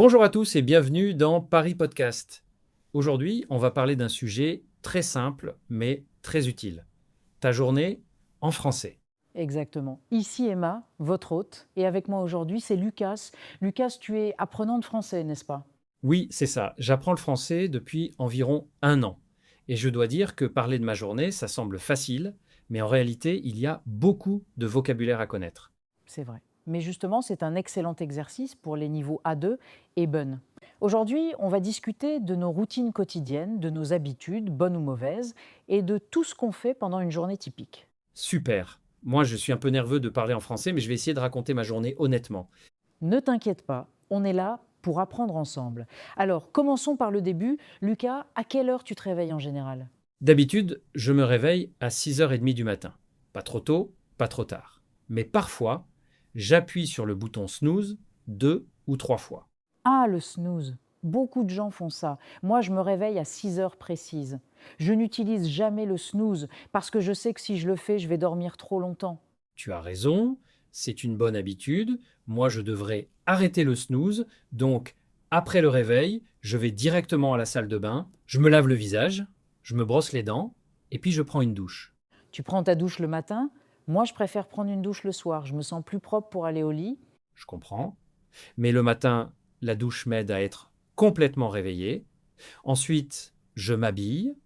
Bonjour à tous et bienvenue dans Paris Podcast. Aujourd'hui, on va parler d'un sujet très simple mais très utile. Ta journée en français. Exactement. Ici Emma, votre hôte, et avec moi aujourd'hui c'est Lucas. Lucas, tu es apprenant de français, n'est-ce pas? Oui, c'est ça. J'apprends le français depuis environ 1 an. Et je dois dire que parler de ma journée, ça semble facile, mais en réalité, il y a beaucoup de vocabulaire à connaître. C'est vrai. Mais justement, c'est un excellent exercice pour les niveaux A2 et bonne. Aujourd'hui, on va discuter de nos routines quotidiennes, de nos habitudes, bonnes ou mauvaises, et de tout ce qu'on fait pendant une journée typique. Super. Moi, je suis un peu nerveux de parler en français, mais je vais essayer de raconter ma journée honnêtement. Ne t'inquiète pas, on est là pour apprendre ensemble. Alors, commençons par le début. Lucas, à quelle heure tu te réveilles en général? D'habitude, je me réveille à 6h30 du matin. Pas trop tôt, pas trop tard. Mais parfois, j'appuie sur le bouton snooze 2 ou 3 fois. Ah, le snooze. Beaucoup de gens font ça. Moi, je me réveille à 6 heures précises. Je n'utilise jamais le snooze parce que je sais que si je le fais, je vais dormir trop longtemps. Tu as raison, c'est une bonne habitude. Moi, je devrais arrêter le snooze. Donc, après le réveil, je vais directement à la salle de bain, je me lave le visage, je me brosse les dents, et puis je prends une douche. Tu prends ta douche le matin. Moi, je préfère prendre une douche le soir. Je me sens plus propre pour aller au lit. Je comprends. Mais le matin, la douche m'aide à être complètement réveillé. Ensuite, je m'habille,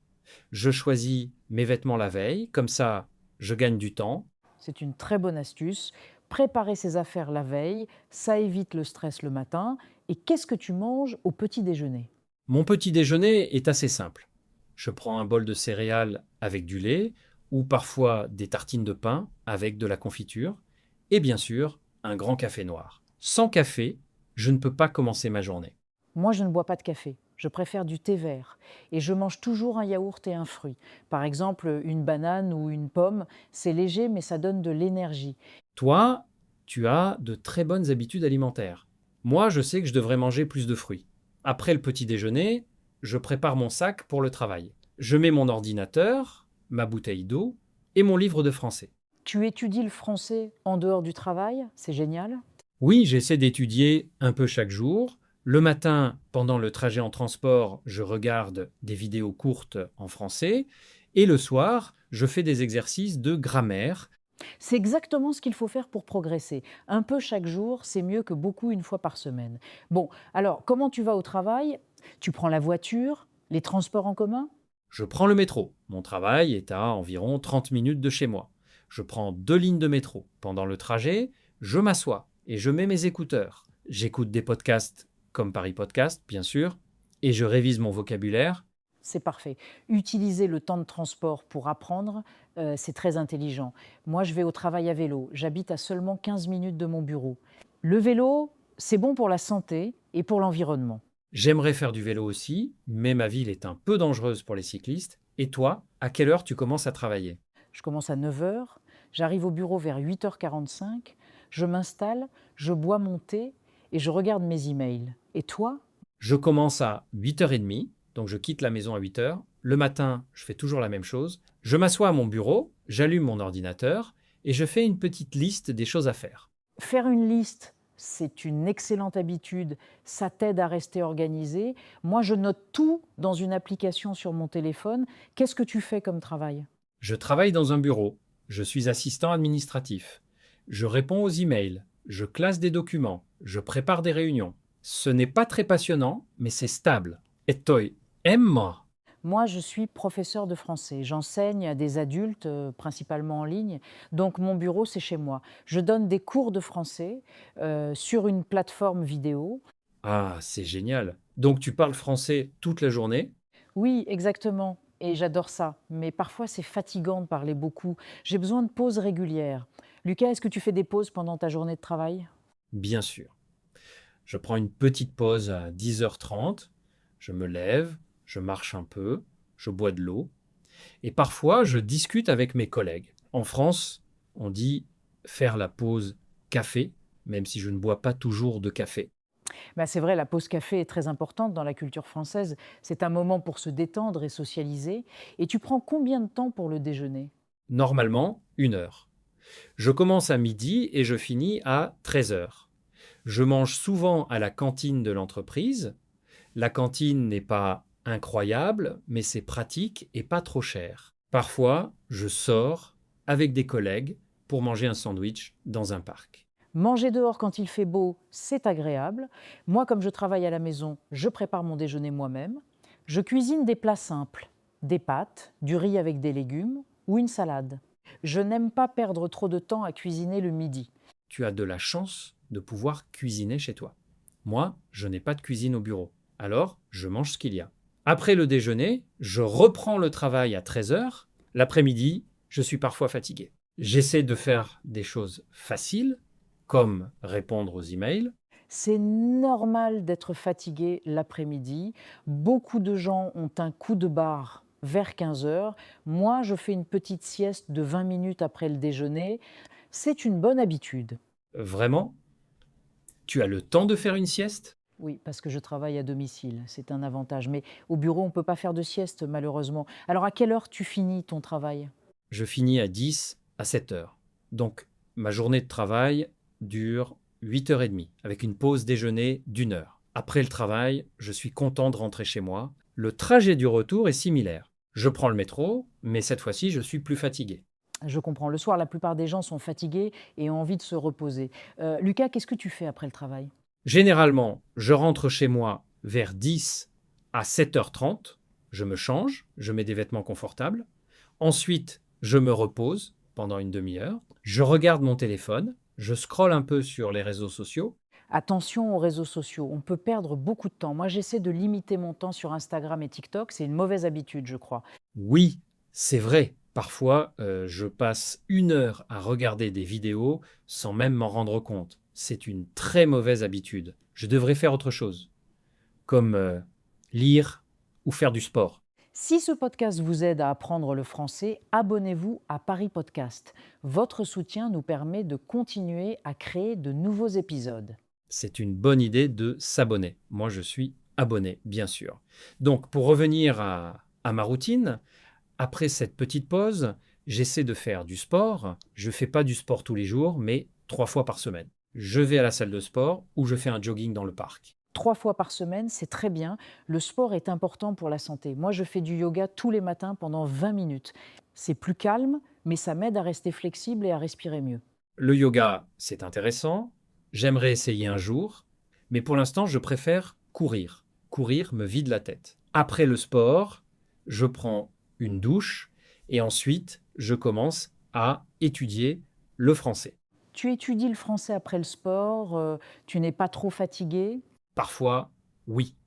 je choisis mes vêtements la veille, comme ça, je gagne du temps. C'est une très bonne astuce. Préparer ses affaires la veille, ça évite le stress le matin. Et qu'est-ce que tu manges au petit déjeuner? Mon petit déjeuner est assez simple. Je prends un bol de céréales avec du lait, ou parfois des tartines de pain avec de la confiture, et bien sûr, un grand café noir. Sans café, je ne peux pas commencer ma journée. Moi, je ne bois pas de café. Je préfère du thé vert. Et je mange toujours un yaourt et un fruit. Par exemple, une banane ou une pomme. C'est léger, mais ça donne de l'énergie. Toi, tu as de très bonnes habitudes alimentaires. Moi, je sais que je devrais manger plus de fruits. Après le petit déjeuner, je prépare mon sac pour le travail. Je mets mon ordinateur, ma bouteille d'eau et mon livre de français. Tu étudies le français en dehors du travail. C'est génial. Oui, j'essaie d'étudier un peu chaque jour. Le matin, pendant le trajet en transport, je regarde des vidéos courtes en français. Et le soir, je fais des exercices de grammaire. C'est exactement ce qu'il faut faire pour progresser. Un peu chaque jour, c'est mieux que beaucoup une fois par semaine. Bon, alors, comment tu vas au travail? Tu prends la voiture, les transports en commun? Je prends le métro. Mon travail est à environ 30 minutes de chez moi. Je prends 2 lignes de métro. Pendant le trajet, je m'assois et je mets mes écouteurs. J'écoute des podcasts comme Paris Podcast, bien sûr, et je révise mon vocabulaire. C'est parfait. Utiliser le temps de transport pour apprendre, c'est très intelligent. Moi, je vais au travail à vélo. J'habite à seulement 15 minutes de mon bureau. Le vélo, c'est bon pour la santé et pour l'environnement. J'aimerais faire du vélo aussi, mais ma ville est un peu dangereuse pour les cyclistes. Et toi, à quelle heure tu commences à travailler? Je commence à 9 heures, j'arrive au bureau vers 8h45, je m'installe, je bois mon thé et je regarde mes emails. Et toi? Je commence à 8h30, donc je quitte la maison à 8h. Le matin, je fais toujours la même chose. Je m'assois à mon bureau, j'allume mon ordinateur et je fais une petite liste des choses à faire. Faire une liste, c'est une excellente habitude, ça t'aide à rester organisé. Moi, je note tout dans une application sur mon téléphone. Qu'est-ce que tu fais comme travail? Je travaille dans un bureau. Je suis assistant administratif. Je réponds aux emails. Je classe des documents. Je prépare des réunions. Ce n'est pas très passionnant, mais c'est stable. Et toi, Emma? Moi, je suis professeur de français. J'enseigne à des adultes, principalement en ligne. Donc, mon bureau, c'est chez moi. Je donne des cours de français sur une plateforme vidéo. Ah, c'est génial. Donc tu parles français toute la journée? Oui, exactement. Et j'adore ça. Mais parfois, c'est fatigant de parler beaucoup. J'ai besoin de pauses régulières. Lucas, est-ce que tu fais des pauses pendant ta journée de travail? Bien sûr. Je prends une petite pause à 10h30. Je me lève, je marche un peu, je bois de l'eau. Et parfois, je discute avec mes collègues. En France, on dit faire la pause café, même si je ne bois pas toujours de café. Bah, c'est vrai, la pause café est très importante dans la culture française. C'est un moment pour se détendre et socialiser. Et tu prends combien de temps pour le déjeuner? Normalement, 1 heure. Je commence à midi et je finis à 13h. Je mange souvent à la cantine de l'entreprise. La cantine n'est pas incroyable, mais c'est pratique et pas trop cher. Parfois, je sors avec des collègues pour manger un sandwich dans un parc. Manger dehors quand il fait beau, c'est agréable. Moi, comme je travaille à la maison, je prépare mon déjeuner moi-même. Je cuisine des plats simples, des pâtes, du riz avec des légumes ou une salade. Je n'aime pas perdre trop de temps à cuisiner le midi. Tu as de la chance de pouvoir cuisiner chez toi. Moi, je n'ai pas de cuisine au bureau. Alors, je mange ce qu'il y a. Après le déjeuner, je reprends le travail à 13 heures. L'après-midi, je suis parfois fatigué. J'essaie de faire des choses faciles, comme répondre aux emails. C'est normal d'être fatigué l'après-midi. Beaucoup de gens ont un coup de barre vers 15 heures. Moi, je fais une petite sieste de 20 minutes après le déjeuner. C'est une bonne habitude. Vraiment? Tu as le temps de faire une sieste? Oui, parce que je travaille à domicile, c'est un avantage. Mais au bureau, on ne peut pas faire de sieste, malheureusement. Alors, à quelle heure tu finis ton travail? Je finis à 10 à 7 heures. Donc, ma journée de travail dure 8h30, avec une pause déjeuner d'1 heure. Après le travail, je suis content de rentrer chez moi. Le trajet du retour est similaire. Je prends le métro, mais cette fois-ci, je suis plus fatigué. Je comprends. Le soir, la plupart des gens sont fatigués et ont envie de se reposer. Lucas, qu'est-ce que tu fais après le travail? Généralement, je rentre chez moi vers 10 à 7h30. Je me change, je mets des vêtements confortables. Ensuite, je me repose pendant une demi-heure. Je regarde mon téléphone, je scrolle un peu sur les réseaux sociaux. Attention aux réseaux sociaux, on peut perdre beaucoup de temps. Moi, j'essaie de limiter mon temps sur Instagram et TikTok. C'est une mauvaise habitude, je crois. Oui, c'est vrai. Parfois, je passe 1 heure à regarder des vidéos sans même m'en rendre compte. C'est une très mauvaise habitude. Je devrais faire autre chose, comme lire ou faire du sport. Si ce podcast vous aide à apprendre le français, abonnez-vous à Paris Podcast. Votre soutien nous permet de continuer à créer de nouveaux épisodes. C'est une bonne idée de s'abonner. Moi, je suis abonné, bien sûr. Donc, pour revenir à ma routine, après cette petite pause, j'essaie de faire du sport. Je ne fais pas du sport tous les jours, mais 3 fois par semaine. Je vais à la salle de sport ou je fais un jogging dans le parc. 3 fois par semaine, c'est très bien. Le sport est important pour la santé. Moi, je fais du yoga tous les matins pendant 20 minutes. C'est plus calme, mais ça m'aide à rester flexible et à respirer mieux. Le yoga, c'est intéressant. J'aimerais essayer un jour, mais pour l'instant, je préfère courir. Courir me vide la tête. Après le sport, je prends une douche et ensuite, je commence à étudier le français. Tu étudies le français après le sport, tu n'es pas trop fatigué? Parfois, oui.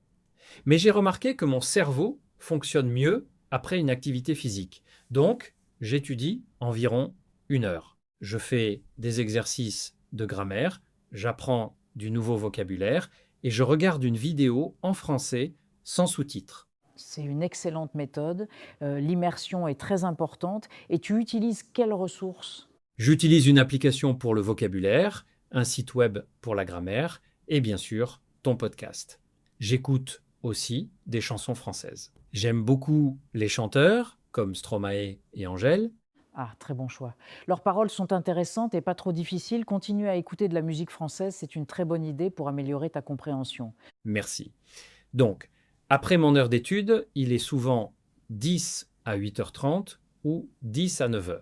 Mais j'ai remarqué que mon cerveau fonctionne mieux après une activité physique. Donc, j'étudie environ 1 heure. Je fais des exercices de grammaire, j'apprends du nouveau vocabulaire et je regarde une vidéo en français sans sous-titres. C'est une excellente méthode. L'immersion est très importante. Et tu utilises quelles ressources? J'utilise une application pour le vocabulaire, un site web pour la grammaire et bien sûr ton podcast. J'écoute aussi des chansons françaises. J'aime beaucoup les chanteurs comme Stromae et Angèle. Ah, très bon choix. Leurs paroles sont intéressantes et pas trop difficiles. Continue à écouter de la musique française, c'est une très bonne idée pour améliorer ta compréhension. Merci. Donc, après mon heure d'étude, il est souvent 10 à 8h30 ou 10 à 9h.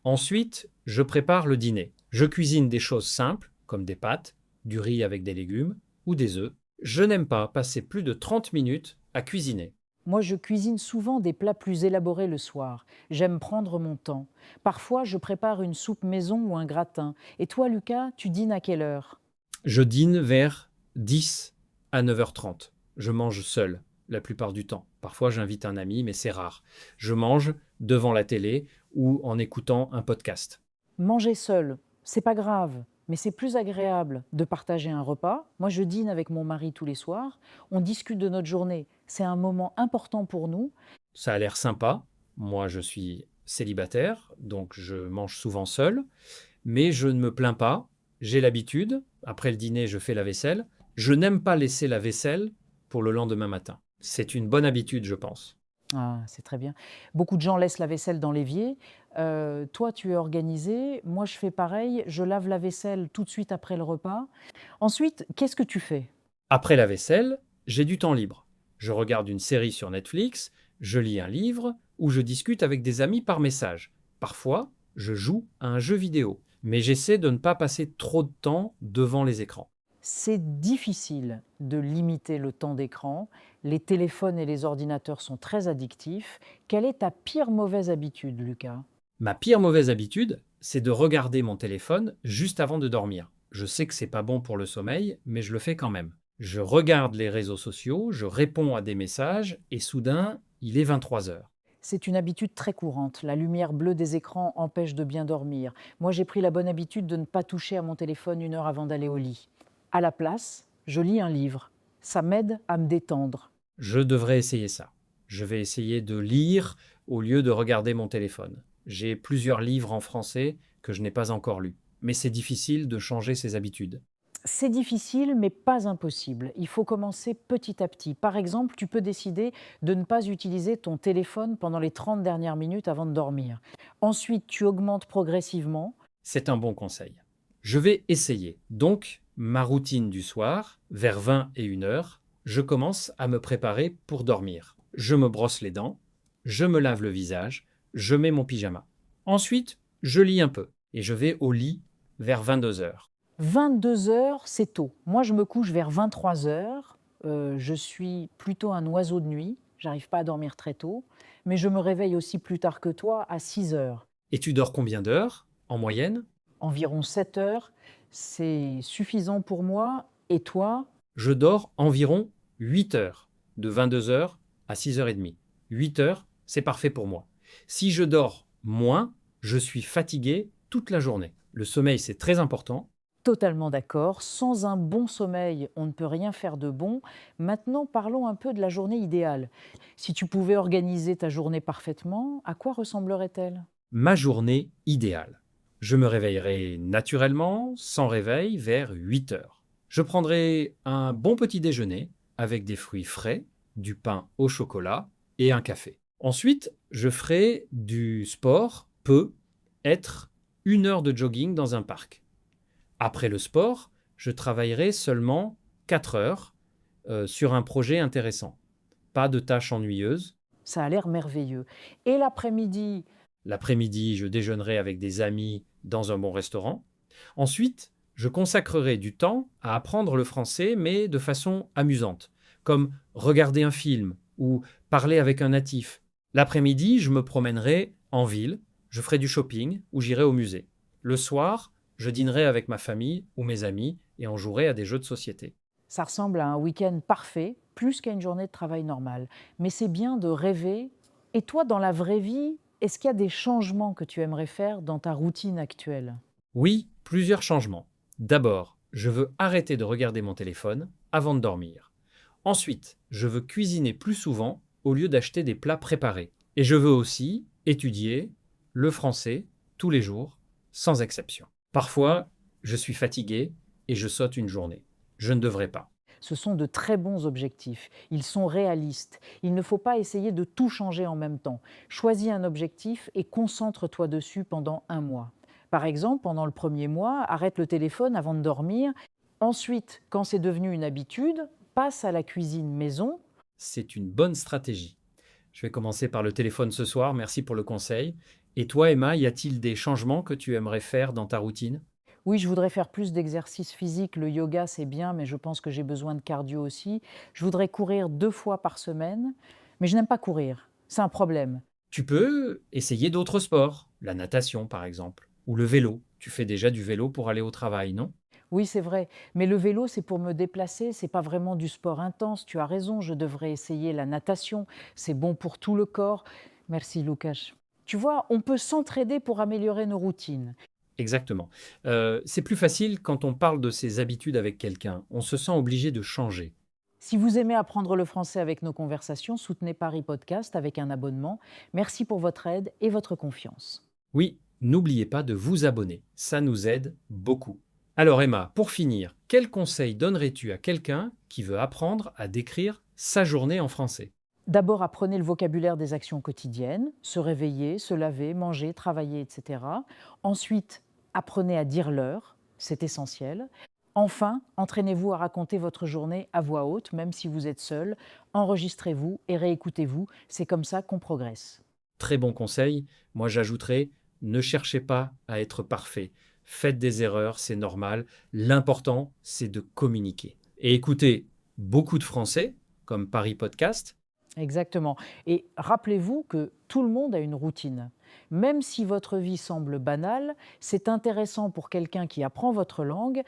Ensuite, je prépare le dîner. Je cuisine des choses simples, comme des pâtes, du riz avec des légumes ou des œufs. Je n'aime pas passer plus de 30 minutes à cuisiner. Moi, je cuisine souvent des plats plus élaborés le soir. J'aime prendre mon temps. Parfois, je prépare une soupe maison ou un gratin. Et toi, Lucas, tu dînes à quelle heure? Je dîne vers 10 à 9h30. Je mange seul la plupart du temps. Parfois, j'invite un ami, mais c'est rare. Je mange devant la télé ou en écoutant un podcast. Manger seul, c'est pas grave, mais c'est plus agréable de partager un repas. Moi, je dîne avec mon mari tous les soirs. On discute de notre journée. C'est un moment important pour nous. Ça a l'air sympa. Moi, je suis célibataire, donc je mange souvent seul. Mais je ne me plains pas. J'ai l'habitude. Après le dîner, je fais la vaisselle. Je n'aime pas laisser la vaisselle pour le lendemain matin. C'est une bonne habitude, je pense. Ah, c'est très bien. Beaucoup de gens laissent la vaisselle dans l'évier. Toi, tu es organisé. Moi, je fais pareil. Je lave la vaisselle tout de suite après le repas. Ensuite, qu'est-ce que tu fais? Après la vaisselle, j'ai du temps libre. Je regarde une série sur Netflix, je lis un livre ou je discute avec des amis par message. Parfois, je joue à un jeu vidéo, mais j'essaie de ne pas passer trop de temps devant les écrans. C'est difficile de limiter le temps d'écran. Les téléphones et les ordinateurs sont très addictifs. Quelle est ta pire mauvaise habitude, Lucas? Ma pire mauvaise habitude, c'est de regarder mon téléphone juste avant de dormir. Je sais que c'est pas bon pour le sommeil, mais je le fais quand même. Je regarde les réseaux sociaux, je réponds à des messages et soudain, il est 23 heures. C'est une habitude très courante. La lumière bleue des écrans empêche de bien dormir. Moi, j'ai pris la bonne habitude de ne pas toucher à mon téléphone 1 heure avant d'aller au lit. À la place, je lis un livre. Ça m'aide à me détendre. Je devrais essayer ça. Je vais essayer de lire au lieu de regarder mon téléphone. J'ai plusieurs livres en français que je n'ai pas encore lus. Mais c'est difficile de changer ses habitudes. C'est difficile, mais pas impossible. Il faut commencer petit à petit. Par exemple, tu peux décider de ne pas utiliser ton téléphone pendant les 30 dernières minutes avant de dormir. Ensuite, tu augmentes progressivement. C'est un bon conseil. Je vais essayer. Donc, ma routine du soir, vers 20 et 1 heure, je commence à me préparer pour dormir. Je me brosse les dents, je me lave le visage, je mets mon pyjama. Ensuite, je lis un peu et je vais au lit vers 22 heures. 22 heures, c'est tôt. Moi, je me couche vers 23 heures. Je suis plutôt un oiseau de nuit. J'arrive pas à dormir très tôt. Mais je me réveille aussi plus tard que toi, à 6 heures. Et tu dors combien d'heures en moyenne? Environ 7 heures, c'est suffisant pour moi. Et toi? Je dors environ 8 heures, de 22 heures à 6h30. 8 heures, c'est parfait pour moi. Si je dors moins, je suis fatigué toute la journée. Le sommeil, c'est très important. Totalement d'accord. Sans un bon sommeil, on ne peut rien faire de bon. Maintenant, parlons un peu de la journée idéale. Si tu pouvais organiser ta journée parfaitement, à quoi ressemblerait-elle? Ma journée idéale. Je me réveillerai naturellement, sans réveil, vers 8 heures. Je prendrai un bon petit déjeuner avec des fruits frais, du pain au chocolat et un café. Ensuite, je ferai du sport, être 1 heure de jogging dans un parc. Après le sport, je travaillerai seulement 4 heures sur un projet intéressant. Pas de tâches ennuyeuses. Ça a l'air merveilleux. Et l'après-midi? L'après-midi, je déjeunerai avec des amis dans un bon restaurant. Ensuite, je consacrerai du temps à apprendre le français, mais de façon amusante, comme regarder un film ou parler avec un natif. L'après-midi, je me promènerai en ville, je ferai du shopping ou j'irai au musée. Le soir, je dînerai avec ma famille ou mes amis et on jouerai à des jeux de société. Ça ressemble à un week-end parfait, plus qu'à une journée de travail normale. Mais c'est bien de rêver. Et toi, dans la vraie vie, est-ce qu'il y a des changements que tu aimerais faire dans ta routine actuelle? Oui, plusieurs changements. D'abord, je veux arrêter de regarder mon téléphone avant de dormir. Ensuite, je veux cuisiner plus souvent au lieu d'acheter des plats préparés. Et je veux aussi étudier le français tous les jours, sans exception. Parfois, je suis fatigué et je saute une journée. Je ne devrais pas. Ce sont de très bons objectifs. Ils sont réalistes. Il ne faut pas essayer de tout changer en même temps. Choisis un objectif et concentre-toi dessus pendant 1 mois. Par exemple, pendant le premier mois, arrête le téléphone avant de dormir. Ensuite, quand c'est devenu une habitude, passe à la cuisine maison. C'est une bonne stratégie. Je vais commencer par le téléphone ce soir. Merci pour le conseil. Et toi, Emma, y a-t-il des changements que tu aimerais faire dans ta routine? Oui, je voudrais faire plus d'exercices physiques. Le yoga, c'est bien, mais je pense que j'ai besoin de cardio aussi. Je voudrais courir 2 fois par semaine, mais je n'aime pas courir. C'est un problème. Tu peux essayer d'autres sports, la natation par exemple, ou le vélo. Tu fais déjà du vélo pour aller au travail, non? Oui, c'est vrai. Mais le vélo, c'est pour me déplacer. C'est pas vraiment du sport intense. Tu as raison. Je devrais essayer la natation. C'est bon pour tout le corps. Merci, Lucas. Tu vois, on peut s'entraider pour améliorer nos routines. Exactement. C'est plus facile quand on parle de ses habitudes avec quelqu'un. On se sent obligé de changer. Si vous aimez apprendre le français avec nos conversations, soutenez Paris Podcast avec un abonnement. Merci pour votre aide et votre confiance. Oui, n'oubliez pas de vous abonner. Ça nous aide beaucoup. Alors Emma, pour finir, quel conseil donnerais-tu à quelqu'un qui veut apprendre à décrire sa journée en français? D'abord, apprenez le vocabulaire des actions quotidiennes, se réveiller, se laver, manger, travailler, etc. Ensuite, apprenez à dire l'heure, c'est essentiel. Enfin, entraînez-vous à raconter votre journée à voix haute, même si vous êtes seul. Enregistrez-vous et réécoutez-vous. C'est comme ça qu'on progresse. Très bon conseil. Moi, j'ajouterais, ne cherchez pas à être parfait. Faites des erreurs, c'est normal. L'important, c'est de communiquer. Et écoutez beaucoup de Français, comme Paris Podcast. Exactement. Et rappelez-vous que tout le monde a une routine. Même si votre vie semble banale, c'est intéressant pour quelqu'un qui apprend votre langue.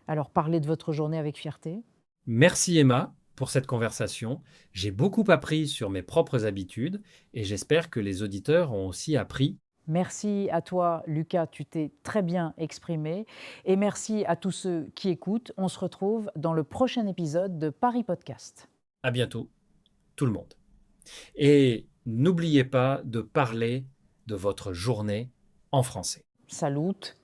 Alors parlez de votre journée avec fierté. Merci Emma pour cette conversation. J'ai beaucoup appris sur mes propres habitudes et j'espère que les auditeurs ont aussi appris. Merci à toi, Lucas, tu t'es très bien exprimé. Et merci à tous ceux qui écoutent. On se retrouve dans le prochain épisode de Paris Podcast. À bientôt, tout le monde. Et n'oubliez pas de parler de votre journée en français. Salut.